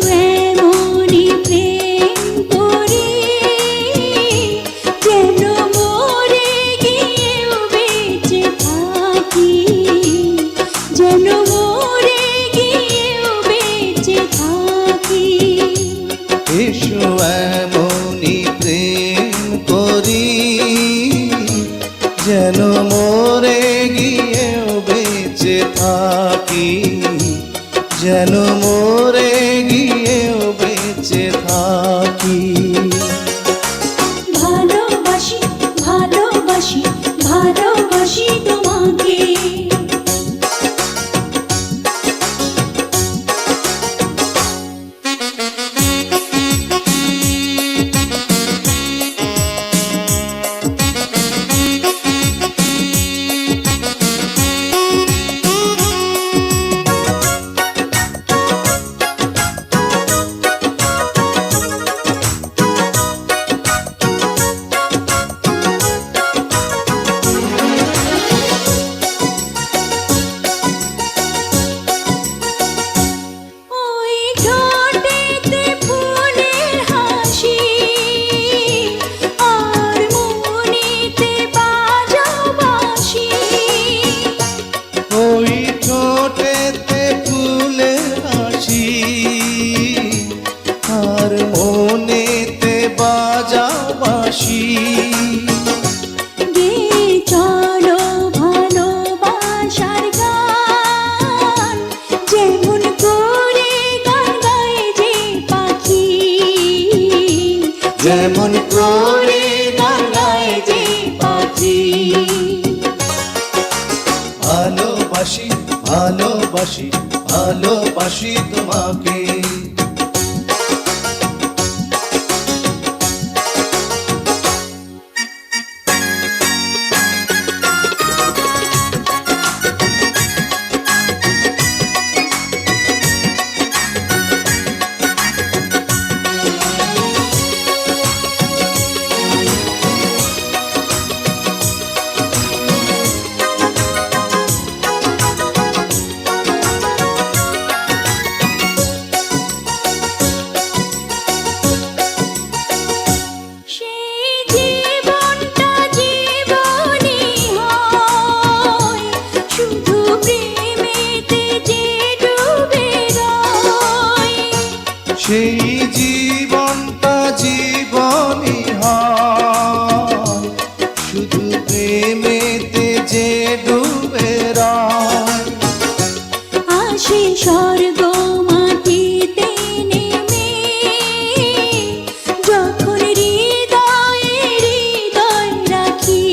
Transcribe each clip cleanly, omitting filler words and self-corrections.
এমনই প্রেম করি যেন মরে গিয়েও বেঁচে থাকি, যেন মরে গিয়েও বেঁচে থাকি। এসো এমনই প্রেম করি যেন মরে গিয়েও বেঁচে থাকি, যেন মরে গিয়েও বেঁচে থাকি। ভালোবাসি ভালোবাসি ভালোবাসি তোমাকে, ওই ঠোঁটেতে ফুলের হাসি আর মনেতে বাজাও বাঁশি। ওই ঠোঁটেতে ফুলের হাসি আর মনেতে বাজাও বাঁশি। গে চলো ভালোবাসার গান, যেমন করে গান গায় যে পাখি, যেমন করে গান গায় যে পাখি। ভালোবাসি ভালোবাসি ভালোবাসি তোমাকে। সেই জীবনটা জীবনই হয় শুধু প্রেমেতে যে ডুবে রয়। সেই জীবনটা জীবনই হয় শুধু প্রেমেতে যে ডুবে রয়। আসে স্বর্গ মাটিতে নেমে, যখন হৃদয়ে হৃদয় রাখি,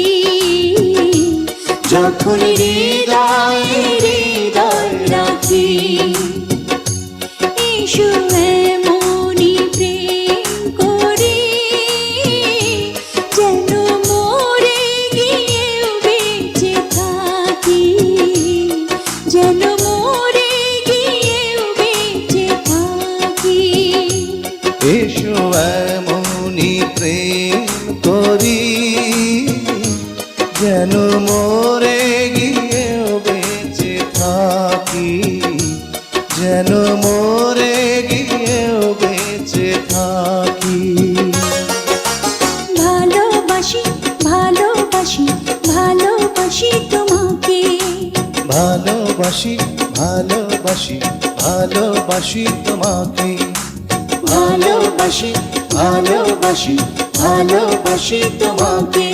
যখন হৃদয়ে হৃদয় রাখি। এসো এমনই প্রেম করি যেন মরে গিয়েও বেঁচে থাকি, যেন মরে গিয়েও বেঁচে থাকি। এসো এমনই প্রেম করি যেন মরে গিয়েও বেঁচে থাকি, যেন মরে গিয়েও বেঁচে থাকি। ভালোবাসি ভালোবাসি ভালোবাসি তোমাকে, ভালোবাসি ভালোবাসি ভালোবাসি তোমাকে। ভালোবাসি ভালোবাসি ভালোবাসি তোমাকে।